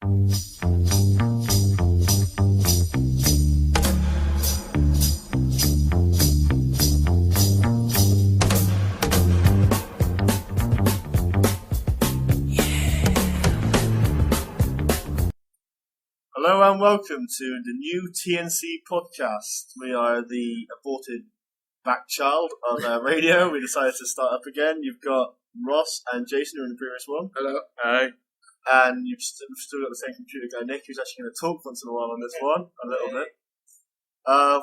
Hello and welcome to the new T&C Podcast. We are the aborted back child of our radio. We decided to start up again. You've got Ross and Jason who were in the previous one. Hello. Hi. And you've still got the same computer guy, Nick, who's actually going to talk once in a while on this one, a little bit.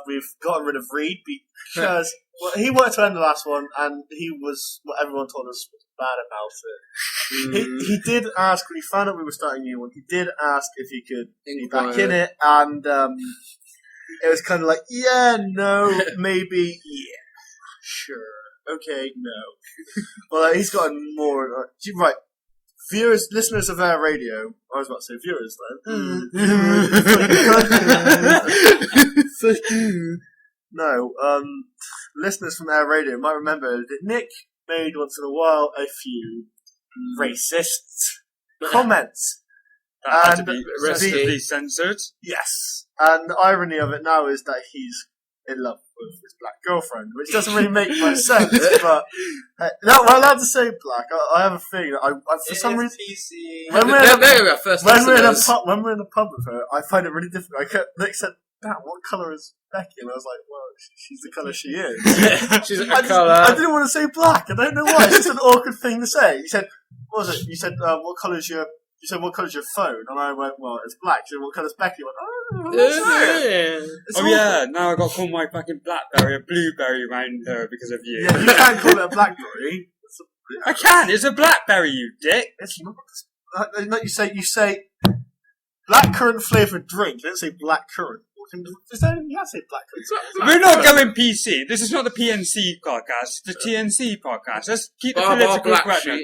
We've gotten rid of Reed because he wanted to end the last one, and he was what everyone told us was bad about it. He did ask, when he found out we were starting a new one, he did ask if he could be back in it, and it was kind of like, yeah, no, maybe, yeah, sure, okay, no. Well, he's gotten more, right. Viewers, listeners of our radio, I was about to say viewers then. No, listeners from our radio might remember that Nick made once in a while a few racist comments. That had to be reciprocally censored. Yes. And the irony of it now is that he's in love with his black girlfriend, which doesn't really make much sense, but no, we're allowed to say black. I have a feeling that I for some reason, when we're in a pub with her, I find it really difficult. Nick said, "Dad, what colour is Becky?" And I was like, "Well, she's the colour she is." She's a colour. I didn't want to say black. I don't know why. It's just an awkward thing to say. He said, "What was it?" You said, "What colour is your?" You said, "What colour's your phone?" And I went, "Well, it's black." She said, "What colour's Becky?" I went, yeah, now I've got to call my fucking Blackberry a Blueberry around her because of you. Yeah, you can't call it a Blackberry. I can, it's a Blackberry, you dick. It's not. You say blackcurrant flavoured drink. You don't say blackcurrant. You can't say blackcurrant. We're not going PC. This is not the PNC podcast. It's the TNC podcast. Let's keep the political correctness.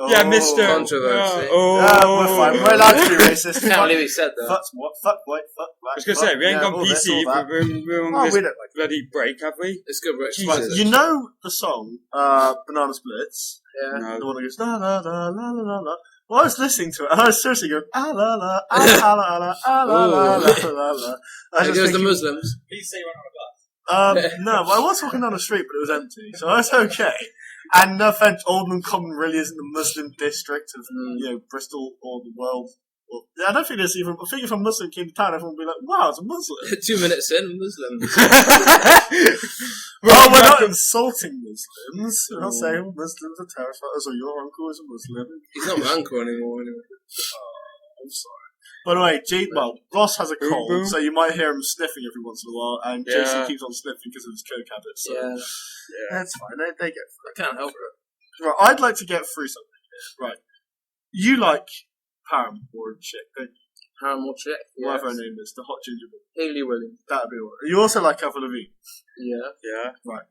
Yeah, Mr. Controversy. We're fine. We're allowed to be racist. Can't believe he said that. Fuck what? Fuck white. Fuck black. I was going to say, we ain't gone PC. We're on this bloody break, have we? It's good, but Jesus. You know the song, Banana Splits? Yeah. No. The one that goes, la la la la la la. Well, I was listening to it, and I was seriously going, ah la la, ah la la la, ah la la la la la. It was the Muslims. Please say one no, well, I was walking down the street, but it was empty, so I was okay. And no offense, Oldham Common really isn't the Muslim district of, Bristol or the world. Well, I don't think there's even. I think if a Muslim came to town, everyone would be like, "Wow, it's a Muslim." 2 minutes in, Muslims. Well, we're not insulting Muslims. We're not saying Muslims are terrorist fighters or your uncle is a Muslim. He's not my uncle anymore. Anyway. I'm sorry. By the way, Ross has a cold, so you might hear him sniffing every once in a while, and Jason keeps on sniffing because of his coke habits. So Yeah. that's fine. They get through. I can't help it. Right, I'd like to get through something here. Right, you like Paramore chick, don't you? Paramore chick? Whatever her name is, the hot ginger one. Hayley Williams. That'd be all right. You also like Avril Lavigne. Yeah. Right.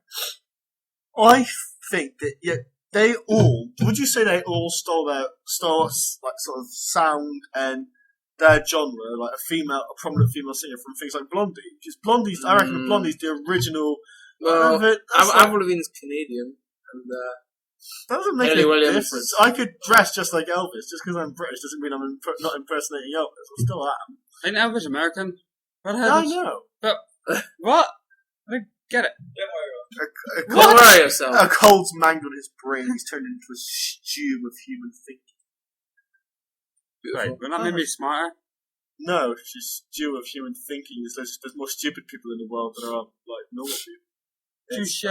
I think that they all. Would you say they all stole like sort of sound and their genre, like a prominent female singer from things like Blondie? Because Blondie's, I reckon Blondie's the original. Well, Avril Lavigne's Canadian, and that doesn't make any difference. I could dress just like Elvis. Just because I'm British doesn't mean I'm not impersonating Elvis. I still am. Ain't Elvis American? What I know. But, what? I don't get it. Don't worry yourself. A cold's mangled his brain. He's turned into a stew of human thinking. Wait, will that make me smarter? No, she's stew of human thinking. There's more stupid people in the world than there are normal people. Touche.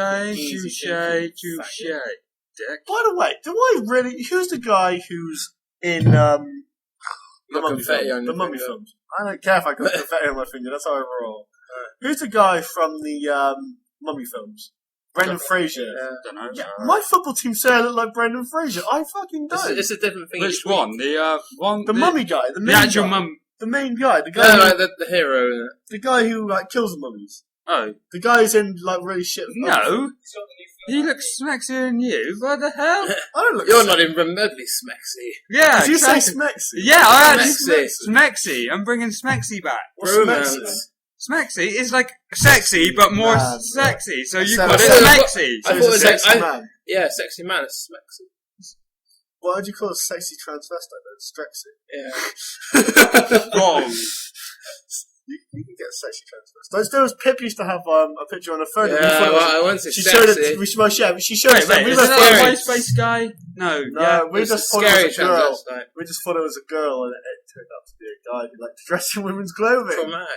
Dick. By the way, who's the guy who's in the Mummy film? The Mummy films. I don't care if I got confetti on my finger. That's how I roll. Who's the guy from the Mummy films? Brendan Fraser. Don't know. Yeah, my football team say I look like Brendan Fraser. I fucking don't. It's a different thing. Which one? The mummy guy. The main actual guy. mum. The main guy. The guy. No, the hero. The guy who kills the mummies. Oh. The guy's in really shit. No. He looks smexier than you. What the hell? I don't look. You're not even remotely smexy. Yeah. Did you say smexy? Yeah, I had Smexy. Smexy. I'm bringing Smexy back. What's smexy? Smexy is like sexy, but more sexy. So you got it said- Smexy. So he's a sexy man. Yeah, sexy man is smexy. What would you call a sexy transvestite? It's Strexy. Yeah. Wrong. You can get a sexy transvestite. There was Pip used to have a picture on her phone. Yeah, I won't say she sexy. showed it. She showed Wait, it. is that a MySpace guy? No. We just thought it was a girl. Transvestite. We just thought it was a girl, and it turned out to be a guy who liked to dress in women's clothing. Traumatic.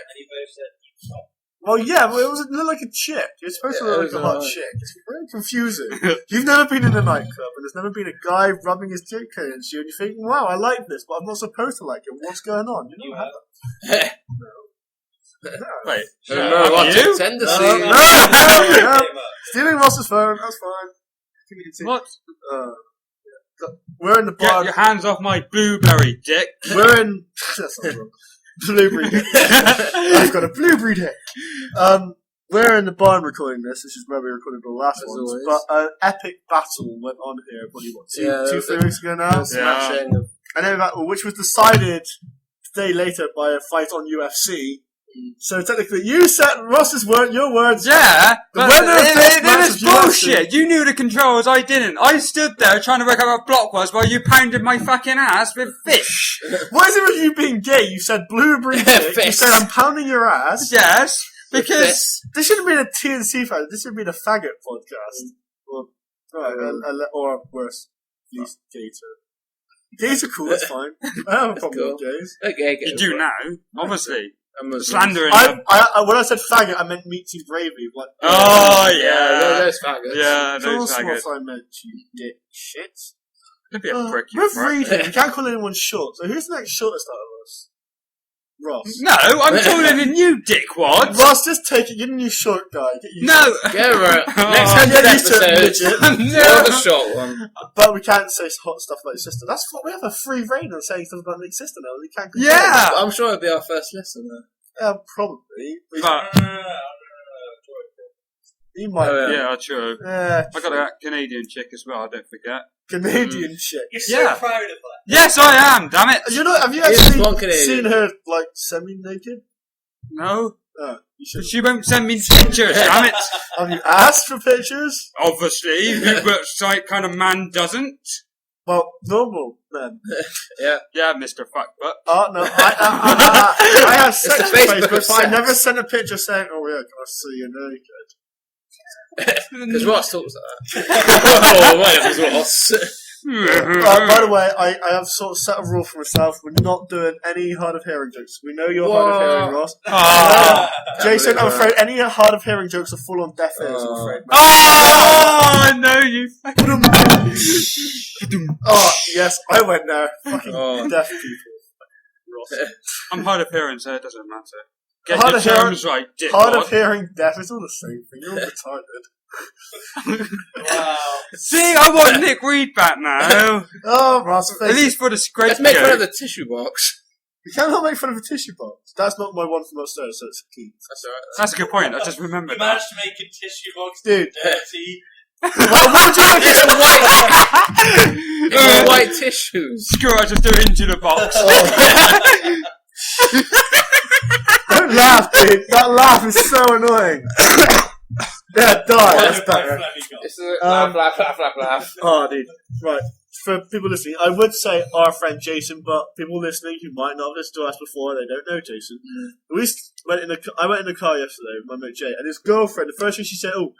Well, yeah, but it looked like a chick. You're supposed to look like a hot chick. It's very confusing. You've never been in a nightclub, and there's never been a guy rubbing his dick against you, and you're thinking, wow, I like this, but I'm not supposed to like it. What's going on? You know that. Wait. No, what you? tendency. No. Stealing Ross's phone, that's fine. What? We're in the Get bar. your hands off my blueberry dick. We're in... That's not wrong. Blueberry dick. I've got a blueberry dick. We're in the barn recording this. This is where we recorded the last one. But an epic battle went on here, probably, 2-3 weeks ago now? Smashing. And then which was decided a day later by a fight on UFC. So technically, you said Ross's word, your words. Yeah, but it was bullshit. You knew the controls, I didn't. I stood there trying to work out what block was while you pounded my fucking ass with fish. What is it with you being gay? You said blueberry dick. You said I'm pounding your ass. Yes, because this should have been a T&C fan. This should have been a faggot podcast. Or worse, at least gator. Gays are cool. That's fine. I have a problem with gays. Okay, you do now, obviously. Slandering. When I said faggot, I meant meat tea gravy. Like, those faggots. Yeah, those faggots. I meant you dick shit. Could be a prick. We're reading. We can't call anyone short. So who's the next shortest out of us? Ross. No, I'm taller than you, dickwad. Ross, just take it. You're the new short guy. No. Yeah, right. Next 100 episodes, you're the short one. But we can't say hot stuff about your sister. That's what we have a free reign on saying stuff about Nick's sister now. We can't. Yeah. I'm sure it'll be our first listener. Probably. But he might. Yeah, true. I got a Canadian chick as well. Don't forget. Canadian chick. You're so proud of that. Yes, I am. Damn it. You know, have you actually seen her like semi-naked? No. You should. She won't send me pictures. Damn it. Have you asked for pictures? Obviously, which kind of man doesn't? Well, normal then. Yeah, Mr. Fuckbutt. Oh no, I have sex on Facebook, but I sex. never sent a picture saying, "Oh yeah, can I see you naked?" Because Ross talks like that. Oh, wait, it was Ross. By the way, I have sort of set a rule for myself. We're not doing any hard of hearing jokes. We know you're hard of hearing, Ross. Jason, I'm afraid any hard of hearing jokes are full on deaf ears, I'm afraid. Oh, no, you fucking... Oh, yes, I went there. Fucking deaf people. Ross. I'm hard of hearing, so it doesn't matter. Get Hard your of hearing- terms right, dick. Hard of hearing, deaf, it's all the same thing. You're retarded. Wow. See, I want Nick Reed back now. Oh, Ross, At least for the scrape. Let's make fun of the tissue box. you cannot make fun of a tissue box. That's not my one from upstairs, so it's key. That's alright. That's a good point. I just remembered You that. managed to make a tissue box Dude. dirty. Well, what would you like It's white. It's white tissues. Screw it, I just do it into the box. Don't laugh, dude. That laugh is so annoying. Yeah, die. That's better. It's a laugh. Oh, dude. Right. For people listening, I would say our friend Jason, but people listening who might not have listened to us before, they don't know Jason. I went in the car yesterday with my mate Jay, and his girlfriend, the first thing she said, "Oh,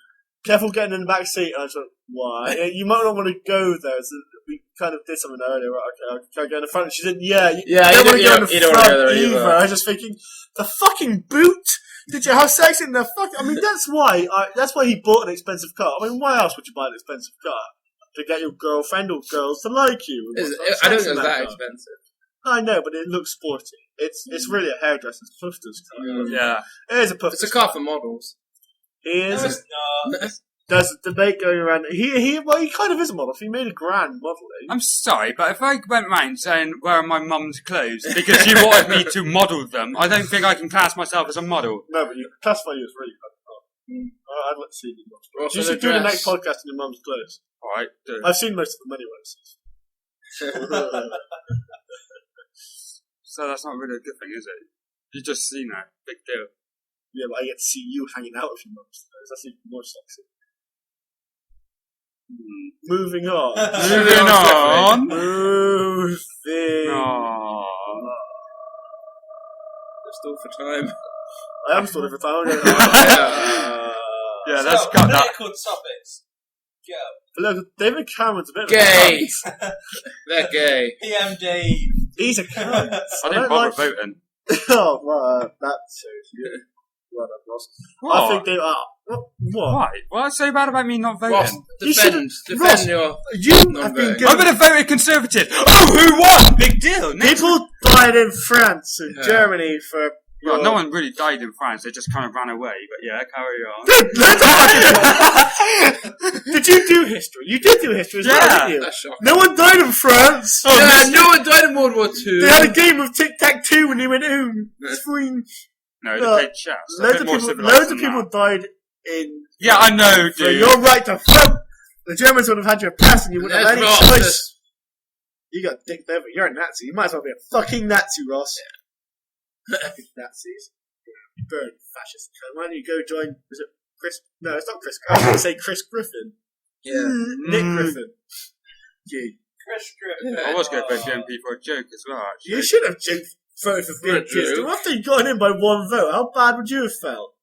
careful getting in the back seat." And I was like, "Why? You might not want to go there." So we kind of did something earlier. Right, okay, I'll get in the front. And she said, "Yeah, you don't want to go in the front either." I was just thinking, the fucking boot. Did you have sex in the fuck? I mean, that's why he bought an expensive car. I mean, why else would you buy an expensive car? To get your girlfriend or girls to like you. I don't think it's that expensive. I know, but it looks sporty. It's really a hairdresser's puffer's car. Yeah. It is a puffer's. It's a car for models. He is. No, it's not. There's a debate going around. He kind of is a model. He made a grand modelling. I'm sorry, but if I went round saying, "Where are my mum's clothes?" because you wanted me to model them, I don't think I can class myself as a model. No, but you classify you as really good. I'd like to see you. Ross You in a should do the dress. next podcast in your mum's clothes. Alright, do it. I've seen most of them anyway. So that's not really a good thing, is it? You just seen that. Big deal. Yeah, but I get to see you hanging out with your mum's clothes. That's even more sexy. Moving on. Moving on. Moving. Oh. Still for time. I am still for time. Yeah, let's cut that. Political topics. Go. Look, David Cameron's a bit Gay. of a cunt. They're gay. PM Dave. He's a cunt. I didn't bother voting. Oh, well, that shows you. Well done, Ross. What? I think they are. What? Why? What's so bad about me not voting? Ross, You defend Ross, your... You have Non-voting. been I'm given. going to vote a Conservative. Oh, who won? Big deal. Next People died in France and Yeah. Germany for. Well, no one really died in France. They just kind of ran away. But yeah, carry on. Did you do history? You did do history as well, Yeah. didn't you? That's shocking. No one died in France. Yeah, no one died in World War II. They had a game of tic-tac-toe when they went home. It's fine. No, No, they played chess. They're a Loads bit of more people, civilized loads of than people that. died in. Yeah, I know, For dude. your right to vote. The Germans would have had your pass and you wouldn't have That's any not choice. this- You got dicked over. You're a Nazi. You might as well be a fucking Nazi, Ross. Fucking Nazis. You burn fascist cunt. Why don't you go join? Is it Chris? No, it's not Chris. I was going to say Chris Griffin. Yeah. Nick Griffin. You. Chris Griffin. I was going to vote BNP for a joke as well, actually. You should have voted for For a BNP. joke. After you got in by one vote, how bad would you have felt?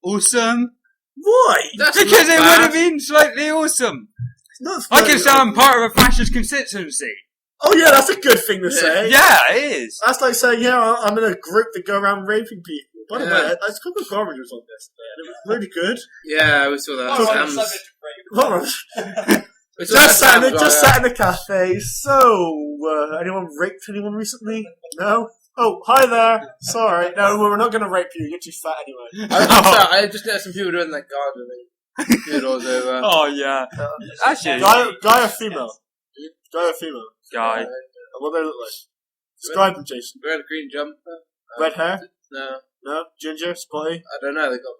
Awesome. Why? That's Because not it bad. would have been slightly awesome. It's not I can funny. say I'm part of a fascist constituency. Oh yeah, that's a good thing to say. Yeah, it is. That's like saying, yeah, I'm in a group that go around raping people. By the Yeah. way, I Cooper Gorman was on this, and it was really good. Yeah, we saw that. Oh, Sam's- subject to rape. What was we saw just that sat in Sam's, just sat in a cafe. So, anyone raped anyone recently? No. Oh, hi there. Sorry, no, we're not going to rape you. You're too fat anyway. I just noticed some people doing that gardening. Doodles over. Oh, yeah. Actually, Guy or female? Guy or female? guy. And what do they look like? Describe them, Jason. Wearing a green jumper. Red hair? No, No. Ginger? Spotty? I don't know. They got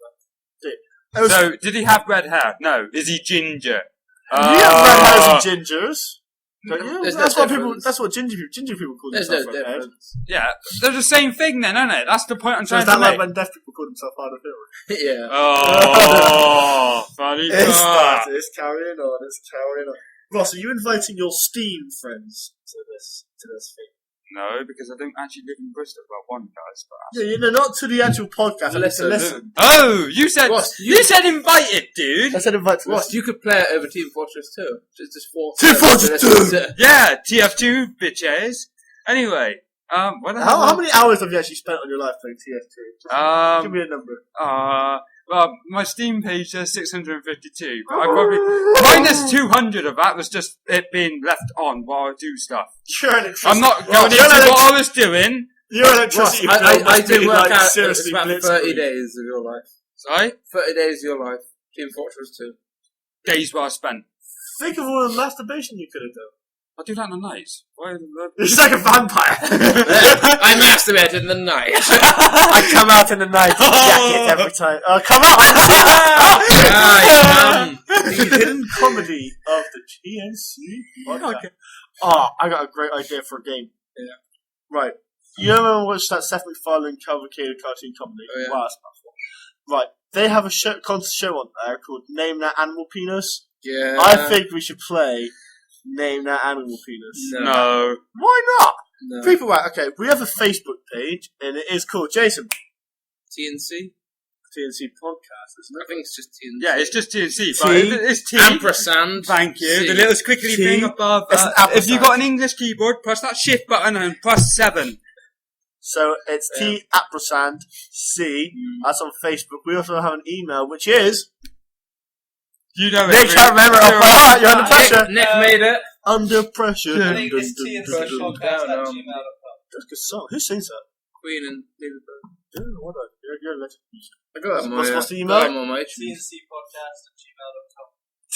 that. So, did he have red hair? No. Is he ginger? You have red hairs and gingers. Don't you? There's no That's what people. difference. That's what ginger people call There's no themselves. red hairs. difference. Yeah. They're the same thing then, aren't it? That's the point I'm So trying is to that like make. when deaf people call themselves hard of hearing? Yeah. Oh, funny It's God. It's carrying on. It's carrying on. Ross, are you inviting your Steam friends to this thing? No, because I don't actually live in Bristol. Well, one does, but... Yeah, you know, not to the actual podcast. I need to listen. Oh, you said... Ross, you said invited, dude! I said invite to Ross, listen. you could play it over Team Fortress 2. Just force Team Fortress 2! Yeah, TF2, bitches. Anyway, what the hell? How many hours have you actually spent on your life playing TF2? Give me a number. Well, my Steam page says 652, but I probably... minus 200 of that was just it being left on while I do stuff. You're an electricity. I'm not going into what I was doing. Your electricity Ross, bill I must did be, work like, out it's seriously about 30 blitzkrieg. days of your life. Sorry? 30 days of your life. Team Fortress 2. Days well spent. Think of all the masturbation you could have done. I do that in the night. Why? You're just like a vampire. I masturbated in the night. I come out in the night jacket every time. Oh, come on! The hidden comedy of the T&C Podcast. Oh, I got a great idea for a game. Yeah. Right. You ever watched that Seth MacFarlane cavalcade cartoon comedy? Oh, yeah. Wow, that's powerful. Right. They have a contest show on there called Name That Animal Penis. Yeah. I think we should play Name That Animal Penis. No. Why not? No. People, right, okay, we have a Facebook page, and it is called Jason. T&C? T&C Podcast, isn't I think it's just T&C. Yeah, it's just TNC. T. But it's T. Ampersand. Thank you. C. The little squiggly T. thing above. It's an If ampersand. you've got an English keyboard, press that shift button and press 7. So it's Yeah. T @ C. That's on Facebook. We also have an email, which is You know it. Nick can't remember off by heart. You're under pressure. Nick made it. Under pressure. I think it's TNCpodcast@gmail.com. That's a good song. Who sings that? Queen and Liverpool. Yeah, what a, you're a legend. I got that on my, What's the email? got that on my iTunes.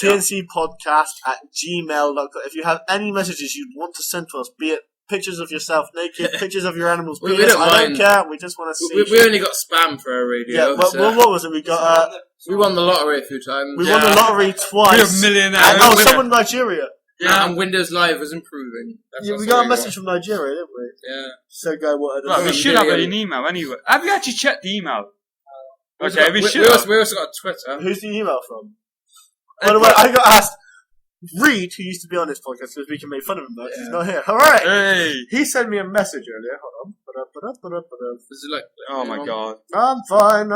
TNCpodcast@gmail.com. TNCpodcast@gmail.com. If you have any messages you'd want to send to us, be it pictures of yourself naked, pictures of your animals, We penis, don't I don't mind. care. We just want to see. We only got spam for our radio. yeah, what was it? We got. We won the lottery a few times. We won the lottery We're twice. millionaires. And, oh, someone in Nigeria. Yeah. And Windows Live was improving. That's Yeah, what we I got a got. message from Nigeria, didn't we? Yeah. So go what? Right, we Yeah. should have an email anyway. Have you actually checked the email? Okay, we should We have. also got Twitter. Who's the email from? By the way, I got asked. Reed, who used to be on this podcast, because we can make fun of him, but he's not here. All right. Hey. He sent me a message earlier. Hold on. Is it like? Oh my god. I'm fine.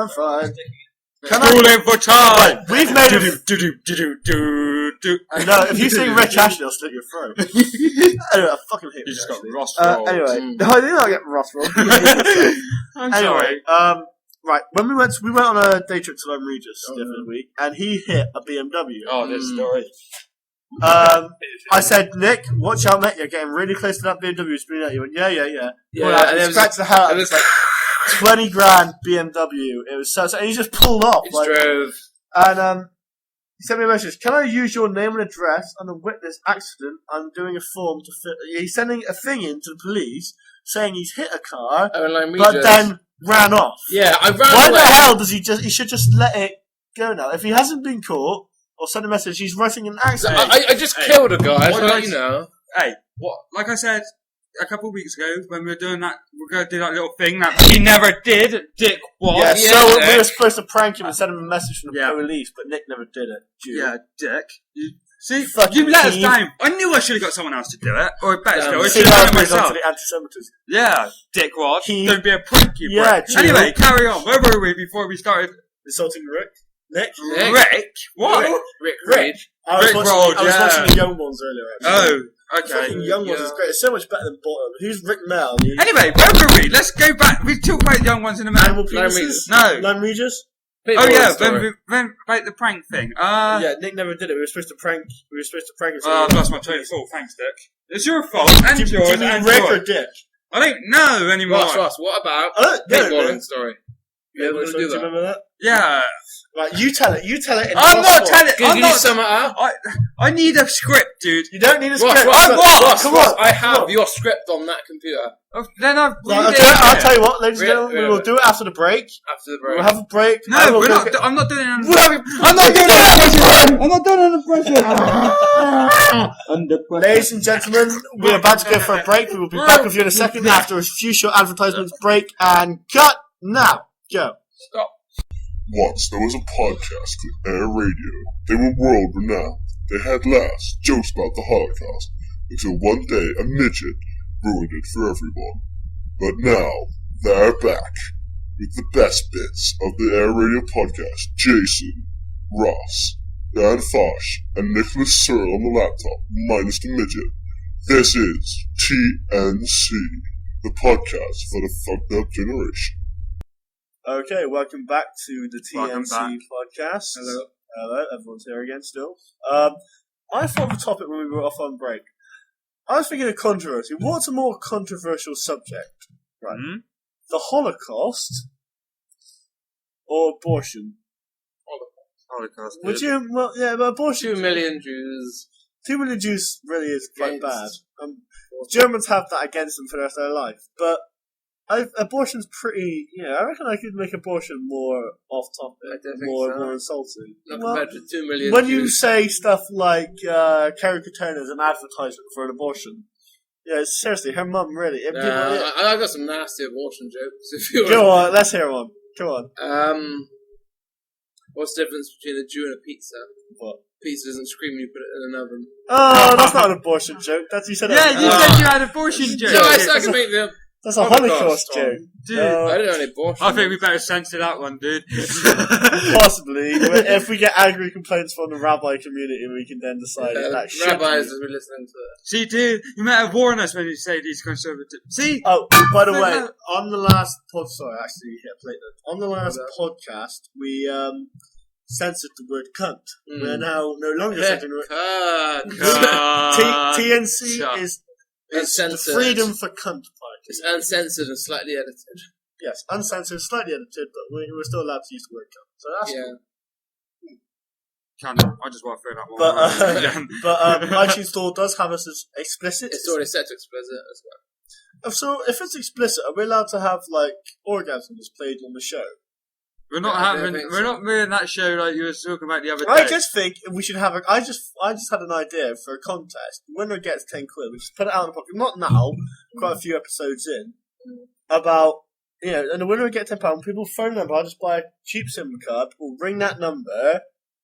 Can Cooling for time. We've made it. Do. No, if you sing Rich Ashley, I'll slit your throat. Anyway, I fucking hate You Rich just got Ashley. Ross rolled. Anyway, no, I did not get Ross rolled. I'm Anyway, sorry. right, when we went on a day trip to Lone Regis the other week, and he hit a BMW. Oh, this story. I said, Nick, watch out, mate, you're getting really close to that BMW speeding at you. He went, yeah. Well, and he it scratched the hell out of it. was Like 20 grand BMW. It was so, and he just pulled off. It Like, drove. and, he sent me a message. Can I use your name and address on the witness accident? I'm doing a form to fit. He's sending a thing in to the police saying he's hit a car, but then ran off. Yeah, I ran Why away. the hell does he just? He should just let it go now. If he hasn't been caught or sent a message, he's writing an accident. I just killed a guy. What So did you know. Hey, what? Like I said a couple of weeks ago, when we were doing that, we're going to do that little thing that we never did. Dick was. Yeah, Yeah, so Dick. we were supposed to prank him and send him a message from the Yeah. police, but Nick never did it. Jew. Yeah, Dick. See, Fucking you let us team. down. I knew I should have got someone else to do it, or better still, I See, should have that done it brings on myself. to the anti-Semitism. Yeah, Dick was. He- Don't be a prick, you Yeah, prick. Jew. Anyway, carry on. Where were we before we started? Insulting Rick. Nick. Nick? Rick? What? Rick Rage. I was Rick watching, rolled, I was yeah. watching the Young Ones earlier. Actually. Oh, okay. Fucking Young Ones is great. It's so much better than Bottom. Who's Rick Mel? Anyway, where were we? Let's go back. We talked about young ones in a minute. Animal Lone penises? Regis. No. Lone Regis? Oh yeah, when about the prank thing. Yeah, Nick never did it. We were supposed to prank him. I've lost my train of thought. Thanks, Dick. It's your fault, and Do yours, you mean and Rick yours. or Dick? I don't know anymore. Ross, what about Yeah, Dick Wallen story? Yeah, we're do gonna do you that. remember that? Yeah. Right, you tell it. I'm not telling. Can I'm you not. sum it up? I need a script, dude. You don't need a Ross, script. Ross, Come Ross, on. I have your script on that computer Then I've. Right, I'll tell you what, ladies and gentlemen, we Really? will do it after the break. after the break. We'll have a break. and No, we'll we're go not. get- I'm not doing it. We'll have- I'm not doing it. I'm not doing it under pressure. Ladies and gentlemen, we're about to go for a break. We will be back with you in a second after a few short advertisements. Break and cut now. Go. Stop. Once there was a podcast called Air Radio. They were world renowned. They had laughs, jokes about the Holocaust, until one day a midget ruined it for everyone. But now, they're back with the best bits of the Air Radio podcast. Jason, Ross, Dan Fosh, and Nicholas Searle on the laptop, minus the midget. This is T&C, the podcast for the fucked up generation. Okay, welcome back to the Welcome T&C back. Podcast. Hello. Everyone's here again still. I thought of a topic when we were off on break. I was thinking of controversy. What's a more controversial subject? Right. Hmm? The Holocaust or abortion? Holocaust. Would you? Well, yeah, but abortion. 2 million Jews. 2 million Jews really is quite bad. Against- Germans have that against them for the rest of their life, but abortion's pretty. I reckon I could make abortion more off I topic, don't think more so. more insulting. Not Well, compared to 2 million when Jews. you say stuff like Kerry Katona is an advertisement for an abortion, yeah, seriously, her mum really. I've got some nasty abortion jokes. If you Go want. on, let's hear one. Come on. What's the difference between a Jew and a pizza? What? Pizza doesn't scream when you put it in an oven. Oh, that's not an abortion joke. That's you said. Yeah, you that- said you had abortion jokes. So I can make the. That's a Holocaust Holocaust one. joke. Dude, No. I don't know any abortion. I think we better censor that one, dude. Possibly. If we get angry complaints from the rabbi community, we can then decide if that should rabbis be. will be listening to it. See, dude, you better warn us when you say these conservative. See, Oh, by the But way, no. on the last sorry, actually, yeah, play that. On the last podcast, we censored the word cunt. We're now no longer censoring the word. TNC Shut. is the Uncensored. freedom for cunt party. It's uncensored and slightly edited. Yes, uncensored, slightly edited, but we're still allowed to use the word cunt. So that's cool. Can't, I just want to throw that one. But iTunes Store does have us as explicit. It's already set to explicit as well. So if it's explicit, are we allowed to have like orgasms played on the show? We're not Yeah, I don't having. think We're so. not doing that show like you were talking about the other day. I just think we should have I just had an idea for a contest. Winner gets 10 quid. We just put it out in the pocket. Not now, quite a few episodes in. About and the winner will get £10. People phone number. I'll just buy a cheap SIM card. People ring that number,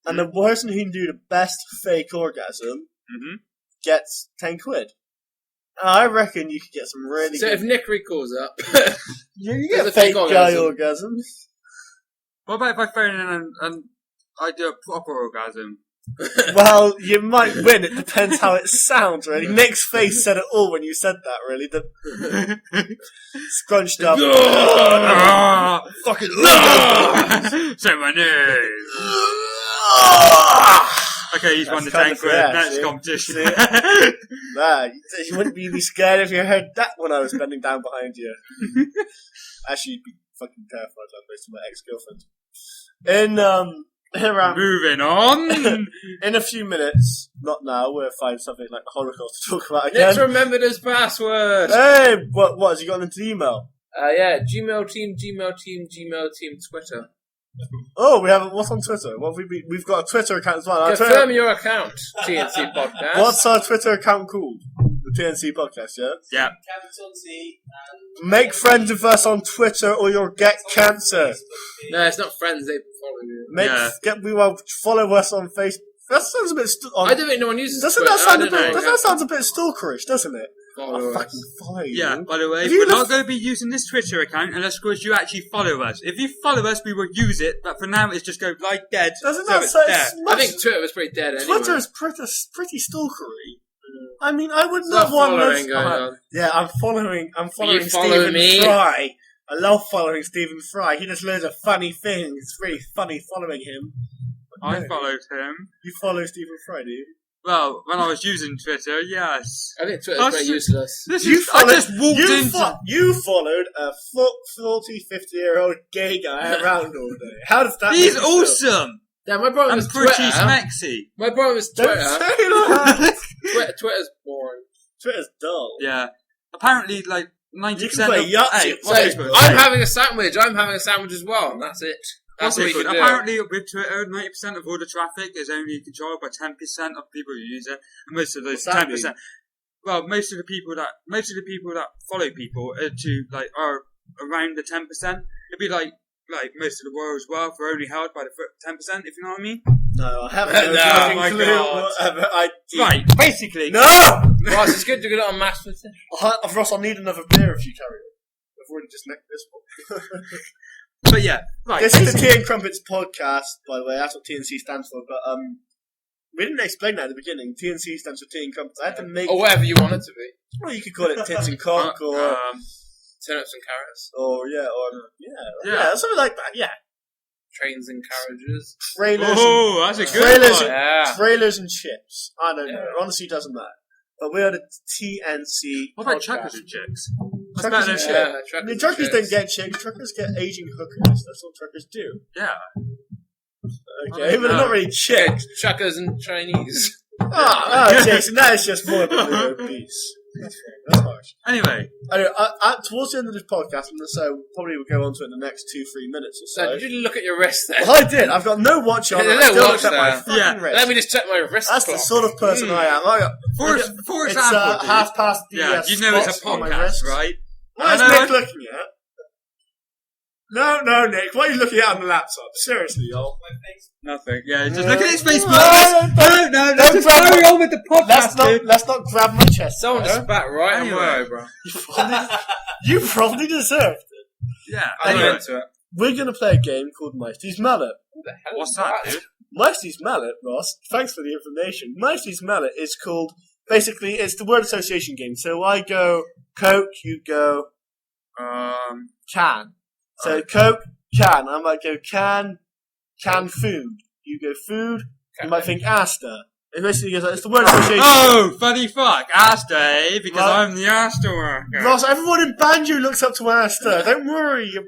and the person who can do the best fake orgasm gets 10 quid. I reckon you could get some really So good... if Nick calls up, you there's get a fake fake guy orgasm. orgasms. What about if I phone in and I do a proper orgasm? Well, you might win. It depends how it sounds, really. Nick's face said it all when you said that, really. The scrunched up. Fucking Say my name. Okay, he's won the That's 10 kind quid. of- yeah, Next see? competition. Nah, you wouldn't be scared if you heard that when I was bending down behind you. Actually, you'd be fucking terrified like most of my ex-girlfriends. Around Moving on. in a few minutes, not now, we'll find something like the Holocaust to talk about again. Nick's remembered his password. Hey, what has he got into the email? Yeah, Gmail team, Twitter. Oh, we have what's on Twitter? What have we been? We've got a Twitter account as well. Our Confirm Twitter, your account, T&C Podcast. what's our Twitter account called? The T&C Podcast, yeah? Yeah. Capital T and Make friends with us on Twitter or you'll get cancer. No, it's not friends, they follow you. Follow us on Facebook. That sounds a bit... I don't think no one uses Doesn't Twitter. that sound I a don't bit? know. That sounds a bit stalkerish, doesn't it? Follow I'll us. fucking follow you. Yeah, by the way, If you we're not look- going to be using this Twitter account unless, of course, you actually follow us. If you follow us, we will use it, but for now, it's just go like dead. Doesn't so that it's say there. it's I much- think Twitter was pretty dead anyway. Twitter is pretty stalkery. I mean, I would There's not want following this. going on. Yeah, I'm following follow Stephen me? Fry. I love following Stephen Fry. He does loads of funny things. It's really funny following him. I No. followed him. You follow Stephen Fry, do you? Well, when I was using Twitter, yes. I think Twitter's very useless. This You is, I followed- just walked into... You followed a 40, 50-year-old gay guy around all day. How does that He's make you feel? awesome! Yeah, my problem I'm is pretty Twitter. smexy. My problem is Don't Twitter. say that. Twitter's boring. Twitter's dull. Yeah. Apparently, like, 90% You can play of... Yahtzee. Hey, So, So, what's Facebook? I'm having a sandwich. I'm having a sandwich as well, and that's it. That's what you Facebook? can do. Apparently, with Twitter, 90% of all the traffic is only controlled by 10% of people who use it, and most of those What's that 10%. Well, most of the people that follow people are around the 10%. It'd be like most of the world's wealth are only held by the 10%, if you know what I mean. No, I haven't. No, fucking my clue God. whatever Right, basically. No! Ross, it's good to get it on mass position. Ross, I'll need another beer if you carry on. I've already just necked this one. But yeah, right. This is the basically- Tea and Crumpets podcast, by the way. That's what T&C stands for. But we didn't explain that at the beginning. T&C stands for Tea and Crumpets. I had to make. Or whatever you want it to be. Well, you could call it Tits and Cock, or Turnips and carrots. yeah, something like that. Yeah, Trains and carriages. trailers, Oh, that's a good trailers, one. Yeah. trailers and chips. I don't know. Yeah. It honestly doesn't matter. But we are the T&C. What about podcast. truckers and chicks? That's Truckers better and than chicks. shit. Truckers The truckers and don't chicks. get chicks. Truckers get Asian hookers. That's all truckers do. Yeah. Okay, but they're not really chicks. Truckers and Chinese. Oh, Jason, that is just more than obese. That's fine. That's harsh. Anyway, Anyway, towards the end of this podcast, so probably we'll go on to it in the next 2-3 minutes or So, so. did you look at your wrist there? Well, I did. I've got no watch on. There's I no still watch looked at my there. fucking Yeah. wrist. Let me just check my wrist That's the clock. sort of person I am. for it's example, dude, half past the yeah, you know it's a spots on my podcast, wrist. right? What is I know Nick looking at? No, Nick. What are you looking at on the laptop? Seriously, y'all. Nothing. Yeah, just No. look at his Facebook. No, Let's just grab carry on with the podcast, dude. Let's not grab my chest. Someone just hair. spat right on my Anyway. eyebrow. You probably deserved it. Yeah. I'm Anyway. into it. We're going to play a game called Meisty's Mallet. What the hell What's is that, dude? Meisty's Mallet, Ross, thanks for the information. Meisty's Mallet is called, basically, it's the word association game. So I go Coke, you go can. So Coke, can. I might go can food. You go food. You might think Asta. It basically goes like, it's the word association. Oh, funny fuck. Asta, eh? Because Right. I'm the Asta worker. Ross, everyone in Banjo looks up to Asta. Don't worry. You're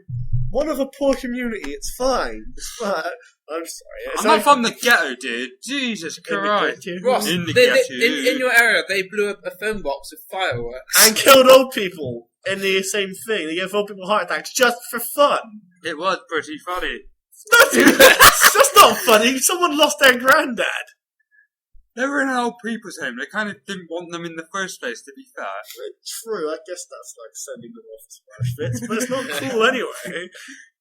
one of a poor community. It's fine. It's fine. I'm sorry. I'm not from the ghetto, dude. Jesus Christ. Ross, In the they, ghetto. in your area, they blew up a phone box with fireworks. And killed old people in the same thing. They gave old people heart attacks just for fun. It was pretty funny. That's not funny. Someone lost their granddad. They were in an old people's home. They kind of didn't want them in the first place, to be fair. True, I guess that's like sending them off to Auschwitz, but it's not cool anyway.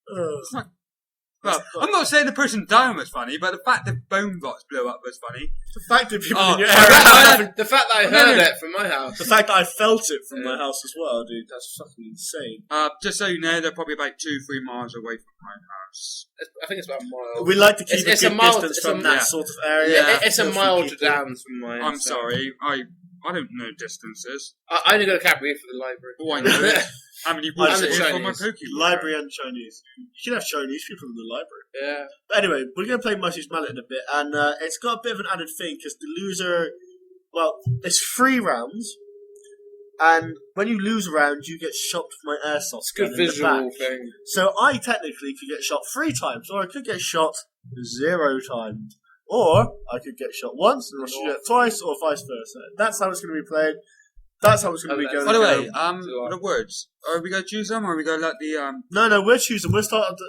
It's not Well, I'm not saying the person dying was funny, but the fact that bone box blew up was funny. The fact that people Oh, in your so area The fact that I heard it from my house. the fact that I felt it from my house as well, dude, that's fucking insane. Just so you know, they're probably about 2-3 miles away from my house. I think it's about a mile. We like to keep It's a a good mile- distance it's from a- that yeah. sort of area. Yeah. It's a Filthy mile people. down from my I'm house. sorry, I don't know distances. I only go to Cadbury for the library. Oh, I know. How many books I'm are the for my Chinese. Pokemon? Library and Chinese. You can have Chinese people in the library. Yeah. But anyway, we're going to play Mushy's Mallet in a bit, and it's got a bit of an added thing, because the loser, well, it's 3 rounds, and when you lose a round, you get shot with my airsoft It's a good gun in the visual back. thing. So I technically could get shot 3 times, or I could get shot 0 times. Or I could get shot once, and I'll shoot it twice, or vice versa. That's how it's going to be played. That's how it's going to be going. By the way, the words. Are we going to choose them, or are we going to let the... No, we're choosing. We'll start at the...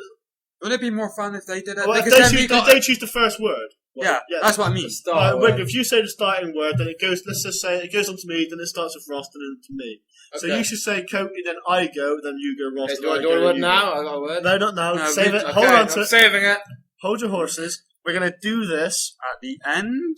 Wouldn't it be more fun if they did it? Well, Because if then they, we choose, got... if they choose the first word. Well, Yeah, that's what I mean. Start Wig, if you say the starting word, then it goes, let's just say, it goes on to me, then it starts with Ross, and then to me. So Okay. you should say Courtney, then I go, then you go Ross, Okay, then I do I go. do it you now? go. I got a word. No, not now. No, Save we- it. Okay, Hold on to I'm it. saving it. Hold your horses. We're going to do this At the end...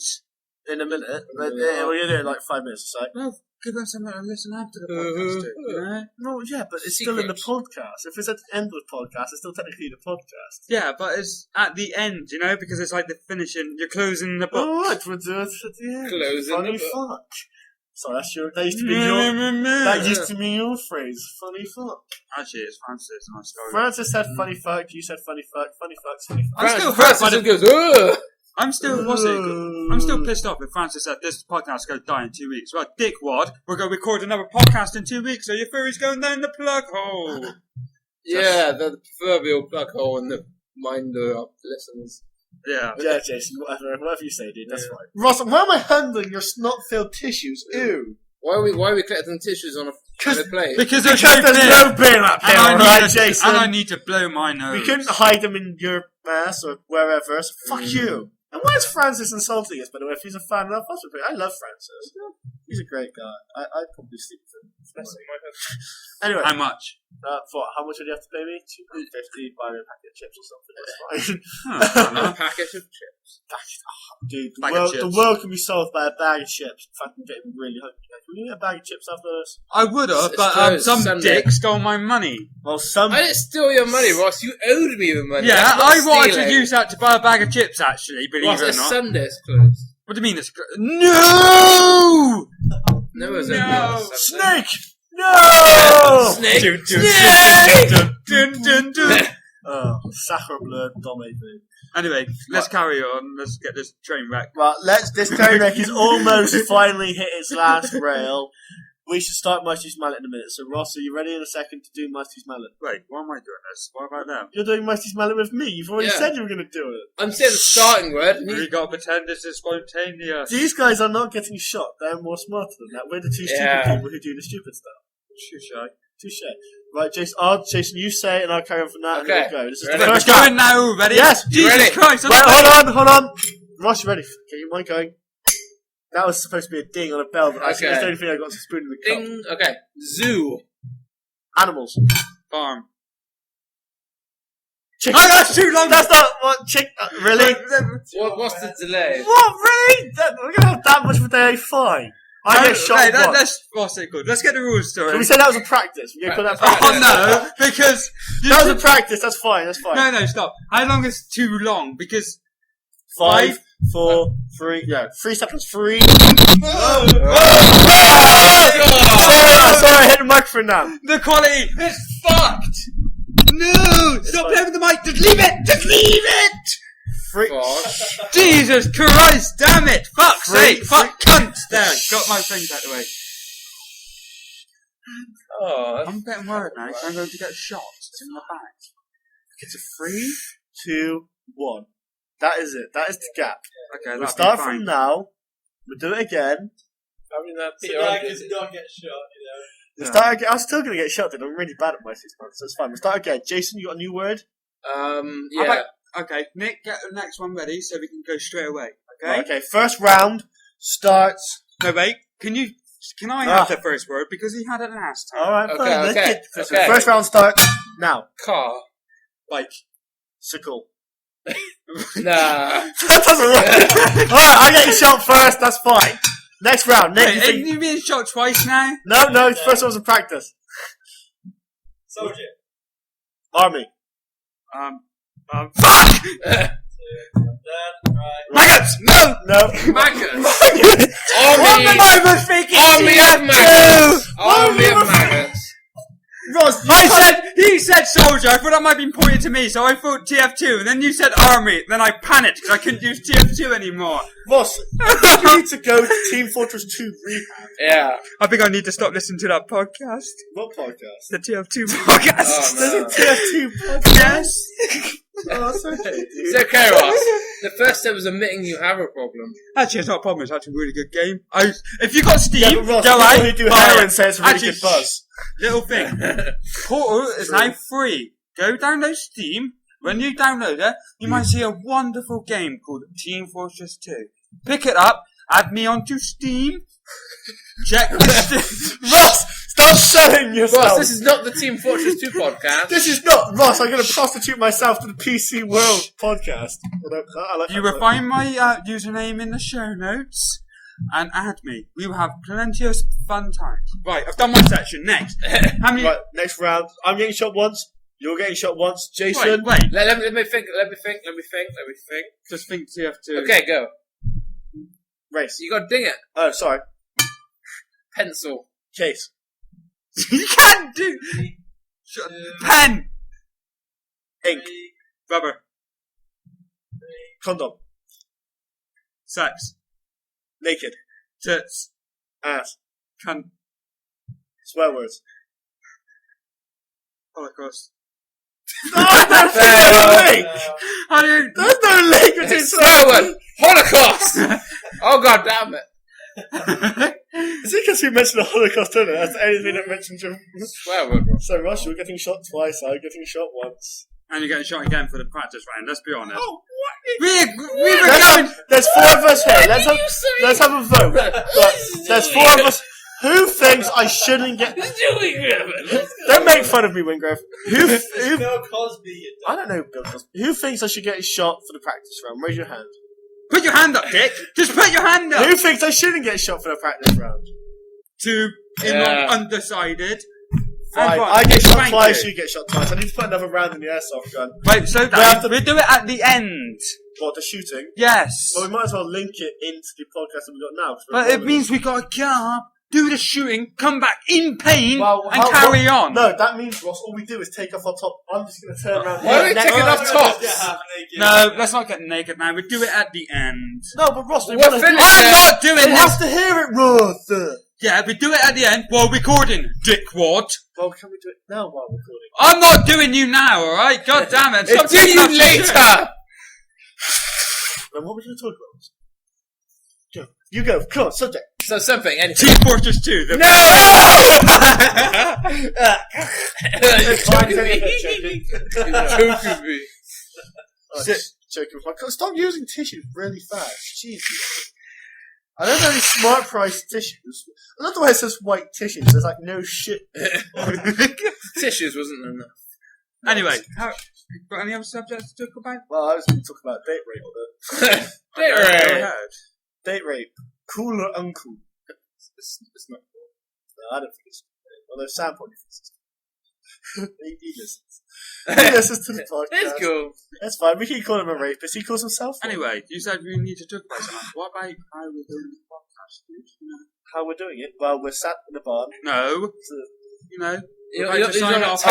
in a minute. We're going to do it in like 5 minutes or so. Well, give them something to listen after the podcast, you know? No, yeah, but it's still in the Secret. podcast. If it's at the end of the podcast, it's still technically the podcast. Yeah, but it's at the end, you know, because it's like the finishing, you're closing the book. Alright, we'll do it at the end. Closing Funny the book. fuck. So that used to be your... That used to be your phrase. Funny fuck. Actually, it's Francis, and I started. Francis said funny fuck, you said funny fuck, funny fuck, funny fuck. I'm still hurt by Francis the... goes, ugh! I'm still pissed off if Francis said this podcast is going to die in 2 weeks. Well, dickwad, we're going to record another podcast in 2 weeks, so your furry's going down the plug hole. Yeah, the proverbial plug hole in the minder of listeners. Yeah. Yeah, Jason, whatever you say, dude, that's fine. Ross, why am I handling your snot-filled tissues? Ew. Why are we collecting tissues on a plate? Because there's Because no there's no bin up here, alright, Jason? And I need to blow my nose. We couldn't hide them in your ass or wherever, so fuck you. And why is Francis insulting us, by the way, if he's a fan of us? I love Francis. He's a great guy. I'd probably sleep with him. Anyway, How much? how much would you have to pay me? $2.50, buy me a packet of chips or something, that's fine. A packet of chips. Dude, Bag of chips. the world can be solved by a bag of chips. In fact, I'm getting really hungry. Can we get a bag of chips after this? I would have, It's but closed some Sunday. dick stole my money. Well, some... I didn't steal your money, Ross. You owed me the money. Yeah, That's not I wanted to stealing. use that to buy a bag of chips, actually, believe Ross, it or it's not. Sunday, it's closed. What do you mean it's... No! No, it's No. open. Sunday. Snake! No! Snake! Dun, dun, Snake! dun, dun, dun, dun. Oh, sacre bleu, dommage me. Anyway, let's carry on. Let's get this train wreck. Right, this train wreck is almost finally hit its last rail. We should start Mighty's Mallet in a minute. So, Ross, are you ready in a second to do Mighty's Mallet? Wait, why am I doing this? What about them? You're doing Mighty's Mallet with me. You've already Yeah. said you were going to do it. I'm saying the starting word. and We he- gotta pretend this is spontaneous. These guys are not getting shot. They're more smarter than that. We're the two Yeah. stupid people who do the stupid stuff. Touche. Touche. Right, Jason, you say it and I'll carry on from that Okay. and we'll go. This is Ready? the We're first going round. now, ready? Yes. Jesus Ready? Christ! I'm Right, hold on. Ross, you ready? Get your mic going. That was supposed to be a ding on a bell, but actually Okay. that's the only thing I got to spoon in the cup. Ding. Okay. Zoo. Animals. farm. Chicken. Oh, that's too long. That's not what chick. Really? What's the delay? What? Really? We're gonna have that much of a day? Fine. I get shot. once. Let's what's it called? Let's get the rules to Can we it. say that was a practice? We can put that practice. Oh no, because you That was a practice. That's fine. That's fine. no, stop. How long is too long? Because 5, 4, 3. Yeah, 3 seconds. 3. Sorry, I hit the microphone now. the quality is fucked. No, stop playing with the mic. Just leave it. Just leave it. 3. Gosh. Jesus Christ, damn it! Fuck's Freak, sake! Fuck cunts! There, got my things out of the way. Oh, I'm getting worried now, 'cause I'm going to get shot in the back. It's a 3, 2, 1. That is it. That is the gap. Okay, We'll that'll start be fine. from now. We'll do it again. I mean, that So now because you don't get shot, We'll start again. I'm still going to get shot, dude. I'm really bad at my 6 months, so it's fine. We'll start again. Jason, you got a new word? How yeah. about- okay, Nick, get the next one ready so we can go straight away. Okay? Right, okay, first round starts. No, wait. Can I have the first word because he had it last time? Alright, Okay, fine. Let's okay, get the first okay. round. First round starts now. Car. Bike. Sickle. Nah. That doesn't work. Alright, I'm getting shot first, that's fine. Next round. Nick, Wait, you being shot twice now? No, the first one was in practice. Soldier. Army. Fuck! Right. Maggots! No! No. Maggots. I was thinking Army of maggots. Army of maggots. Ross, He said soldier, I thought that might have been pointed to me, so I thought TF2, and then you said army, then I panicked because I couldn't use TF2 anymore. Ross, you need to go to Team Fortress 2 Rehab. Yeah. I think I need to stop listening to that podcast. What podcast? The TF2 podcast. Oh, There's no. a TF2 podcast. Yes. Oh, that's okay, dude. It's okay, Ross. The first step was admitting you have a problem. Actually, it's not a problem, it's actually a really good game. If you got Steam, Yeah, but Ross, go people out, who do buy heroin it. say it's a really Actually, good buzz. Little thing. Portal is now free. Go download Steam. When you download it, you might see a wonderful game called Team Fortress 2. Pick it up, add me onto Steam, check the Steam. Ross, stop selling yourself. Ross, this is not the Team Fortress 2 podcast. This is not Ross. I'm going to prostitute myself to the PC World podcast. I like You that will find my username in the show notes and add me. We will have plenty of fun times. Right, I've done my section. Next. How many? Right, next round. I'm getting shot once. You're getting shot once. Jason. Wait. Let me think. Just think TF2. Okay, go. Race. You got to ding it. Oh, sorry. Pencil. Case. You can't do. Pen. Ink. Rubber. Condom. Sex. Naked. Tits. Ass. Cunt. Swear words. Holocaust. Oh, there's no link! I don't. There's no link between Swear word. Holocaust. Oh god damn it. Is it because we mentioned the Holocaust, isn't it? That's the only thing that mentioned you. Swear word. So, Ross, you're getting shot twice. I'm getting shot once. And you're getting shot again for the practice round. Let's be honest. Oh, what? We were going. There's four of us here. Let's have a vote. Right, there's four of us. Who thinks I shouldn't get... Don't make fun of me, Wingrove. Who Bill Cosby. I don't know, Bill Cosby. Who thinks I should get a shot for the practice round? Raise your hand. Put your hand up, Dick. Just put your hand up. Who thinks I shouldn't get a shot for the practice round? Two undecided. Fine. I get shot twice, you get shot twice. I need to put another round in the airsoft gun. Wait, slow down. We'll do it at the end. What, the shooting? Yes. Well, we might as well link it into the podcast that we've got now. But it means we gotta get up, do the shooting, come back in pain, Well, and carry on. No, that means, Ross, all we do is take off our top. I'm just going to turn around. Why are we taking off tops? No, let's not get naked now. We'll do it at the end. No, but Ross, we We're want to... finished. I'm not doing They this. have to hear it, Ross. Yeah, we do it at the end while recording, dickwad. Well, can we do it now while recording? I'm not doing you now, alright? God damn it. Stop It's do taking you off your shirt. later. Then what are we going to talk about? Go. You go. Come on, subject. So something. Anything. Team Fortress 2. The Joking me. Joking me. Oh, joking. Stop using tissues really fast. Jeez. I don't know any smart price tissues. I love the way it says white tissues. There's like no shit. Tissues wasn't enough. Anyway, got any other subjects to talk about? Well, I was going to talk about date rape. But Go ahead. date rape. Cool or uncool? It's not cool. No, I don't think it's cool. Although Sam probably thinks it's cool. he listens. He listens to the podcast. It's cool. That's fine. We can call him a rapist. He calls himself one. Anyway, you said we need to talk about something. What about how we're doing the podcast, dude? You know? How we're doing it? Well, we're sat in a barn. No. So, You know. You're about to not sign a off.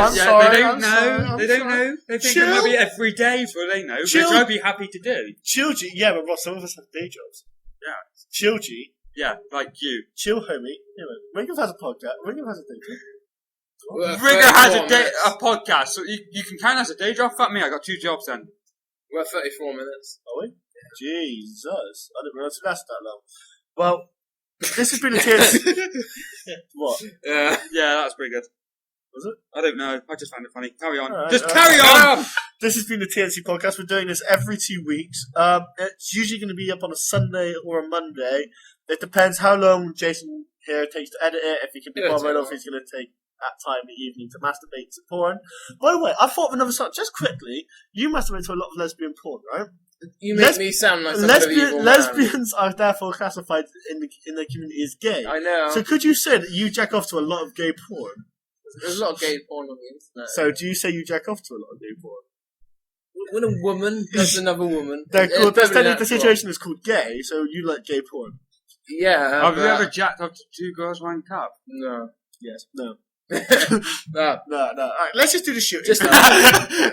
I'm Yeah, sorry, they don't I'm know. sorry, They I'm don't sorry. know. They think Chill. it might be every day for all they know, Chill. which I'd be happy to do. Chilgy, yeah, but Ross, some of us have day jobs. Yeah. Chilgy, Yeah, like you. chill homie. Anyway, Ringo has a podcast. Ringo has a day job. Rigger has a 34 podcast, so you can count as a day job. Fuck me, I got 2 jobs then. We're 34 minutes. Are we? Jesus, I didn't realise it lasted that long. Well, this has been a TNC. What? Yeah. Yeah, that's pretty good. Was it? I don't know. I just found it funny. Carry on. Alright, Just alright. carry on. This has been the TNC podcast. We're doing this every 2 weeks. It's usually going to be up on a Sunday or a Monday. It depends how long Jason here takes to edit it, if he can be Yeah, bothered, or it's if he's going to take that time in the evening to masturbate to porn. By the way, I thought of another subject. Just quickly, you masturbate to a lot of lesbian porn, right? You make me sound like some kind of evil man. Lesbians are therefore classified in the community as gay. I know. So could you say that you jack off to a lot of gay porn? There's a lot of gay porn on the internet. So do you say you jack off to a lot of gay porn? When a woman does another woman, The situation is called gay, so you like gay porn. Yeah. Have you ever jacked up to 2 girls, 1 cup? No. Yes. No. No. No. Alright, let's just do the shooting.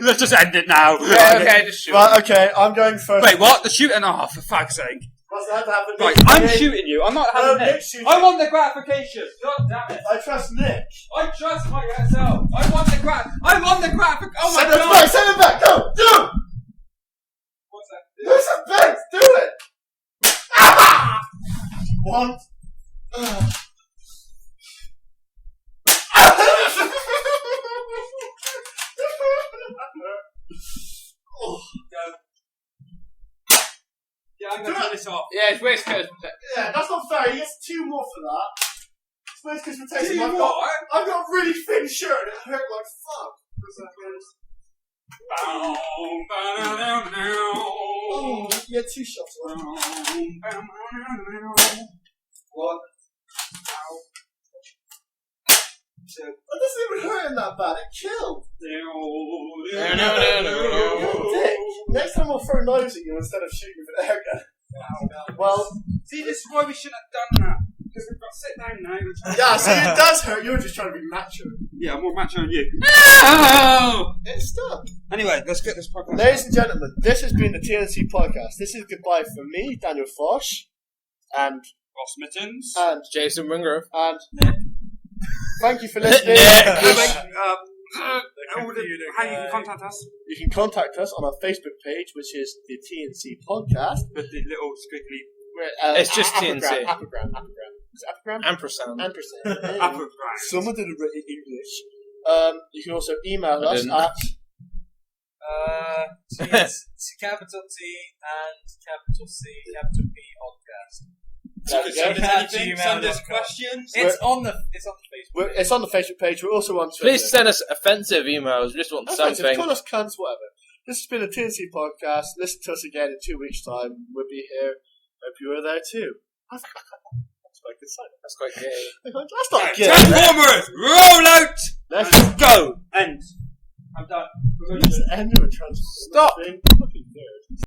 Let's just end it now. Yeah, okay, just shoot. Right, okay, I'm going first. Wait, what? The shooting? Oh, for fuck's sake. What's that happening? Right, I'm shooting you. I'm not having No, it. Nick's shooting. I want the gratification. God damn it. I trust Nick. I trust myself. I want the gratification. Oh my Send it god. back, send it back, go! Do it! What's that? Do some bends, do it! Ah! One. Yeah, I'm going to turn this off. Yeah, it's waistcoat. Yeah, that's not fair. He gets 2 more for that. It's waistcoat protection. 2 I've more? got a really thin shirt and it hurt like fuck. Oh, you had 2 shots. What? It doesn't even hurt him that bad. It killed. No. You're a dick. Next time I'll throw knives at you instead of shooting with an air gun. Well, see, this is why we shouldn't have done that. Because we've got to sit down now. yeah, so it does hurt. You're just trying to be macho. Yeah, I'm more macho than you. No! It's stuck. Anyway, let's get this podcast. Ladies and gentlemen, this has been the T&C Podcast. This is goodbye from me, Daniel Fosh, and Ross Mittens. Jason Wingrove. And thank you for listening. How you can contact us? You can contact us on our Facebook page, which is the T&C Podcast. With the little squiggly. It's just T&C. Apogram. Is it Apogram? Ampersand. Apple Someone did it in English. You can also email us at capital T and capital C, capital P podcast. There we go. Send us questions. It's on the Facebook. It's on the Facebook page. We're also on Twitter. Please send us offensive emails. We just want something. Call us cunts, whatever. This has been a T&C Podcast. Listen to us again in 2 weeks' time. We'll be here. Hope you are there too. That's quite good sign. That's quite gay. That's not good. Transformers, roll out. Let's go. End. I'm done. end of a Transformers Stop. thing.